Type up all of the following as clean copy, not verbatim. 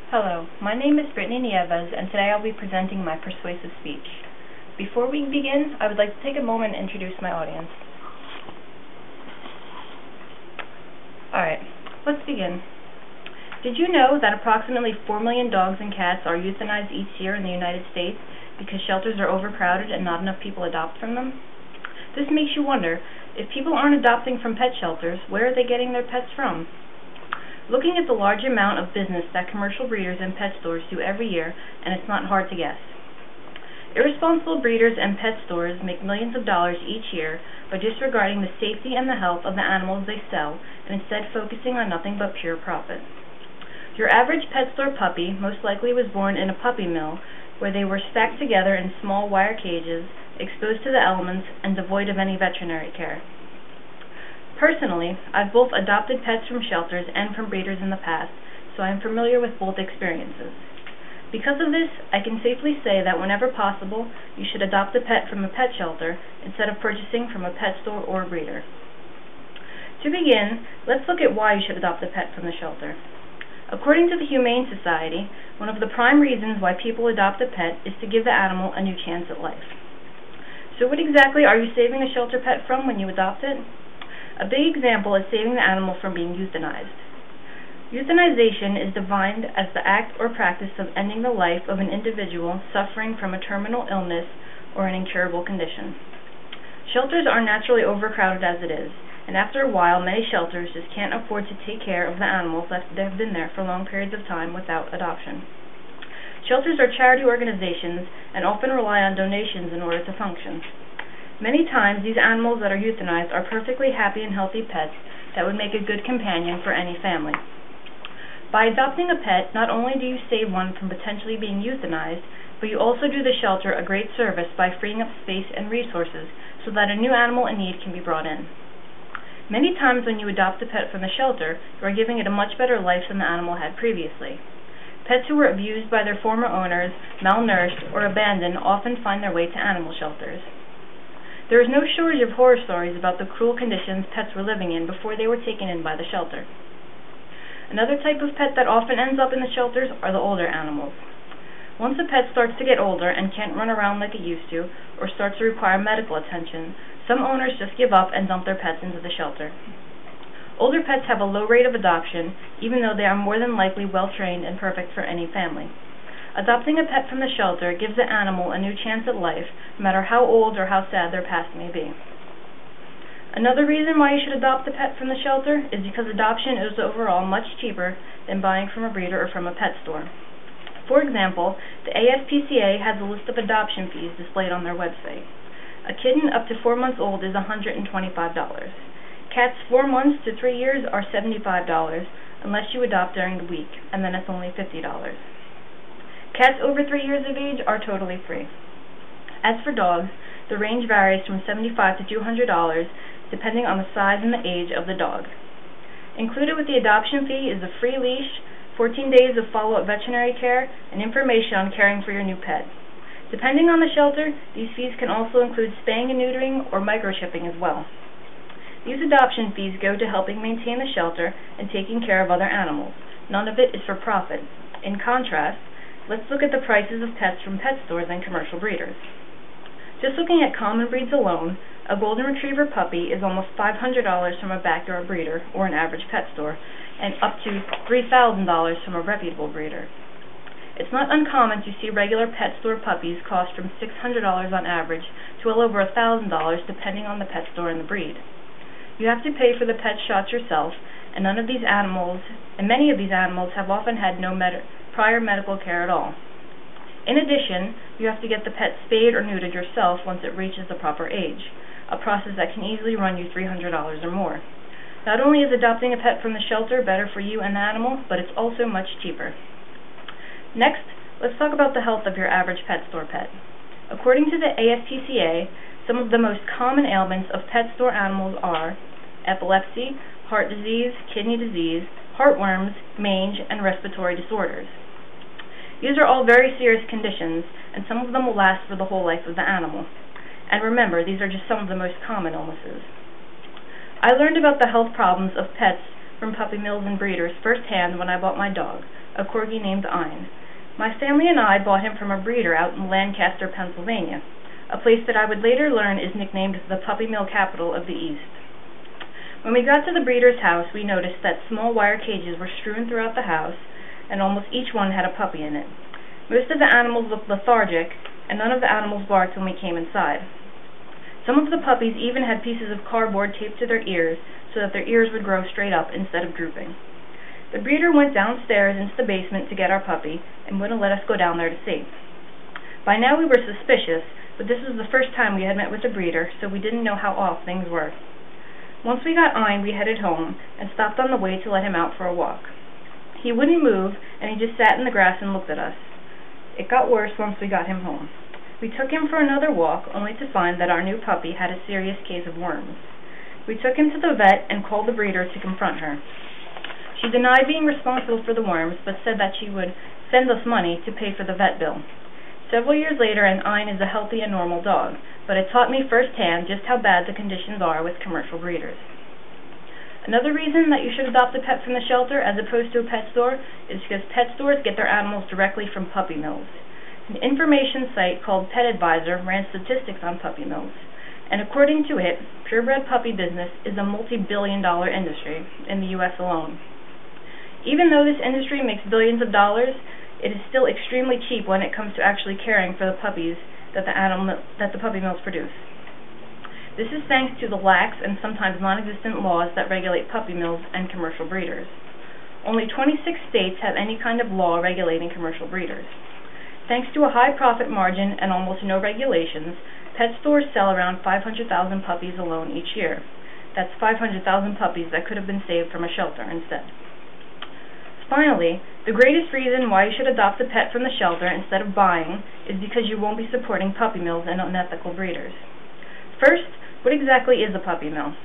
Hello, my name is Brittany Nieves, and today I'll be presenting my persuasive speech. Before we begin, I would like to take a moment and introduce my audience. Alright, let's begin. Did you know that approximately 4 million dogs and cats are euthanized each year in the United States because shelters are overcrowded and not enough people adopt from them? This makes you wonder, if people aren't adopting from pet shelters, where are they getting their pets from? Looking at the large amount of business that commercial breeders and pet stores do every year, and it's not hard to guess. Irresponsible breeders and pet stores make millions of dollars each year by disregarding the safety and the health of the animals they sell and instead focusing on nothing but pure profit. Your average pet store puppy most likely was born in a puppy mill where they were stacked together in small wire cages, exposed to the elements, and devoid of any veterinary care. Personally, I've both adopted pets from shelters and from breeders in the past, so I am familiar with both experiences. Because of this, I can safely say that whenever possible, you should adopt a pet from a pet shelter instead of purchasing from a pet store or a breeder. To begin, let's look at why you should adopt a pet from the shelter. According to the Humane Society, one of the prime reasons why people adopt a pet is to give the animal a new chance at life. So what exactly are you saving a shelter pet from when you adopt it? A big example is saving the animal from being euthanized. Euthanization is defined as the act or practice of ending the life of an individual suffering from a terminal illness or an incurable condition. Shelters are naturally overcrowded as it is, and after a while many shelters just can't afford to take care of the animals that have been there for long periods of time without adoption. Shelters are charity organizations and often rely on donations in order to function. Many times, these animals that are euthanized are perfectly happy and healthy pets that would make a good companion for any family. By adopting a pet, not only do you save one from potentially being euthanized, but you also do the shelter a great service by freeing up space and resources so that a new animal in need can be brought in. Many times when you adopt a pet from the shelter, you are giving it a much better life than the animal had previously. Pets who were abused by their former owners, malnourished, or abandoned often find their way to animal shelters. There is no shortage of horror stories about the cruel conditions pets were living in before they were taken in by the shelter. Another type of pet that often ends up in the shelters are the older animals. Once a pet starts to get older and can't run around like it used to, or starts to require medical attention, some owners just give up and dump their pets into the shelter. Older pets have a low rate of adoption, even though they are more than likely well-trained and perfect for any family. Adopting a pet from the shelter gives the animal a new chance at life, no matter how old or how sad their past may be. Another reason why you should adopt a pet from the shelter is because adoption is overall much cheaper than buying from a breeder or from a pet store. For example, the ASPCA has a list of adoption fees displayed on their website. A kitten up to 4 months old is $125. Cats 4 months to 3 years are $75, unless you adopt during the week, and then it's only $50. Cats over 3 years of age are totally free. As for dogs, the range varies from $75 to $200, depending on the size and the age of the dog. Included with the adoption fee is a free leash, 14 days of follow-up veterinary care, and information on caring for your new pet. Depending on the shelter, these fees can also include spaying and neutering or microchipping as well. These adoption fees go to helping maintain the shelter and taking care of other animals. None of it is for profit. In contrast, let's look at the prices of pets from pet stores and commercial breeders. Just looking at common breeds alone, a golden retriever puppy is almost $500 from a backyard breeder or an average pet store, and up to $3,000 from a reputable breeder. It's not uncommon to see regular pet store puppies cost from $600 on average to well over $1,000 depending on the pet store and the breed. You have to pay for the pet shots yourself, and many of these animals have often had no prior medical care at all. In addition, you have to get the pet spayed or neutered yourself once it reaches the proper age, a process that can easily run you $300 or more. Not only is adopting a pet from the shelter better for you and the animal, but it's also much cheaper. Next, let's talk about the health of your average pet store pet. According to the ASPCA, some of the most common ailments of pet store animals are epilepsy, heart disease, kidney disease, heartworms, mange, and respiratory disorders. These are all very serious conditions, and some of them will last for the whole life of the animal. And remember, these are just some of the most common illnesses. I learned about the health problems of pets from puppy mills and breeders firsthand when I bought my dog, a corgi named Ein. My family and I bought him from a breeder out in Lancaster, Pennsylvania, a place that I would later learn is nicknamed the puppy mill capital of the East. When we got to the breeder's house, we noticed that small wire cages were strewn throughout the house, and almost each one had a puppy in it. Most of the animals looked lethargic, and none of the animals barked when we came inside. Some of the puppies even had pieces of cardboard taped to their ears so that their ears would grow straight up instead of drooping. The breeder went downstairs into the basement to get our puppy and wouldn't let us go down there to see. By now we were suspicious, but this was the first time we had met with the breeder, so we didn't know how off things were. Once we got Ein, we headed home and stopped on the way to let him out for a walk. He wouldn't move, and he just sat in the grass and looked at us. It got worse once we got him home. We took him for another walk, only to find that our new puppy had a serious case of worms. We took him to the vet and called the breeder to confront her. She denied being responsible for the worms, but said that she would send us money to pay for the vet bill. Several years later, and Ein is a healthy and normal dog, but it taught me firsthand just how bad the conditions are with commercial breeders. Another reason that you should adopt a pet from the shelter as opposed to a pet store is because pet stores get their animals directly from puppy mills. An information site called Pet Advisor ran statistics on puppy mills, and according to it, purebred puppy business is a multi-billion-dollar industry in the U.S. alone. Even though this industry makes billions of dollars, it is still extremely cheap when it comes to actually caring for the puppies that the puppy mills produce. This is thanks to the lax and sometimes non-existent laws that regulate puppy mills and commercial breeders. Only 26 states have any kind of law regulating commercial breeders. Thanks to a high profit margin and almost no regulations, pet stores sell around 500,000 puppies alone each year. That's 500,000 puppies that could have been saved from a shelter instead. Finally, the greatest reason why you should adopt a pet from the shelter instead of buying is because you won't be supporting puppy mills and unethical breeders. First, what exactly is a puppy mill?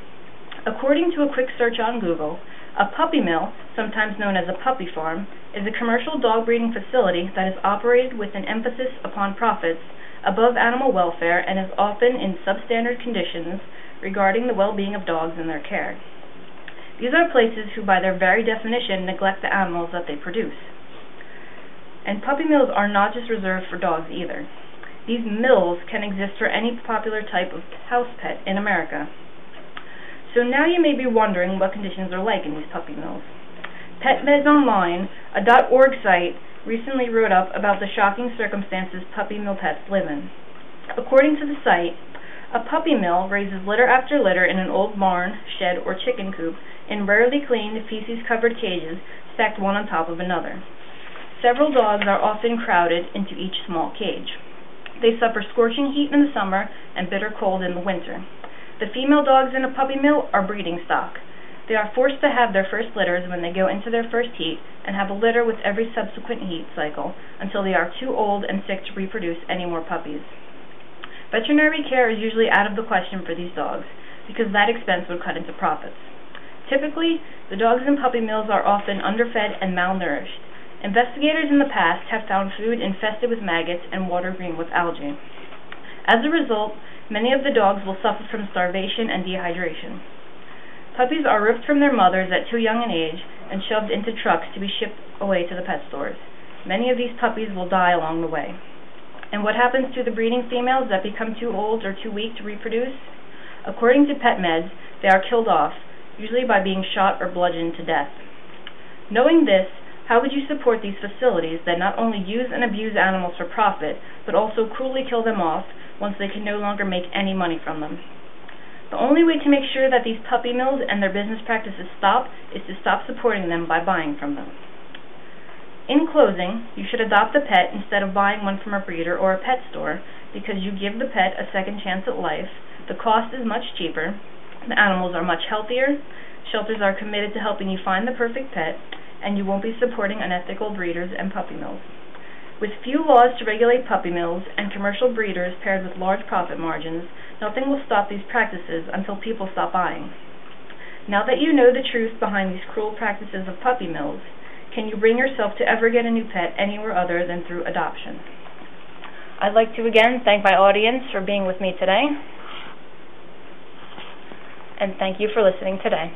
According to a quick search on Google, a puppy mill, sometimes known as a puppy farm, is a commercial dog breeding facility that is operated with an emphasis upon profits above animal welfare and is often in substandard conditions regarding the well-being of dogs and their care. These are places who, by their very definition, neglect the animals that they produce. And puppy mills are not just reserved for dogs either. These mills can exist for any popular type of house pet in America. So now you may be wondering what conditions are like in these puppy mills. PetMeds Online, a .org site, recently wrote up about the shocking circumstances puppy mill pets live in. According to the site, a puppy mill raises litter after litter in an old barn, shed, or chicken coop in rarely cleaned, feces-covered cages stacked one on top of another. Several dogs are often crowded into each small cage. They suffer scorching heat in the summer and bitter cold in the winter. The female dogs in a puppy mill are breeding stock. They are forced to have their first litters when they go into their first heat and have a litter with every subsequent heat cycle until they are too old and sick to reproduce any more puppies. Veterinary care is usually out of the question for these dogs because that expense would cut into profits. Typically, the dogs in puppy mills are often underfed and malnourished. Investigators in the past have found food infested with maggots and water green with algae. As a result, many of the dogs will suffer from starvation and dehydration. Puppies are ripped from their mothers at too young an age and shoved into trucks to be shipped away to the pet stores. Many of these puppies will die along the way. And what happens to the breeding females that become too old or too weak to reproduce? According to PetMeds, they are killed off, usually by being shot or bludgeoned to death. Knowing this, how would you support these facilities that not only use and abuse animals for profit, but also cruelly kill them off once they can no longer make any money from them? The only way to make sure that these puppy mills and their business practices stop is to stop supporting them by buying from them. In closing, you should adopt a pet instead of buying one from a breeder or a pet store because you give the pet a second chance at life, the cost is much cheaper, the animals are much healthier, shelters are committed to helping you find the perfect pet, and you won't be supporting unethical breeders and puppy mills. With few laws to regulate puppy mills and commercial breeders paired with large profit margins, nothing will stop these practices until people stop buying. Now that you know the truth behind these cruel practices of puppy mills, can you bring yourself to ever get a new pet anywhere other than through adoption? I'd like to again thank my audience for being with me today, and thank you for listening today.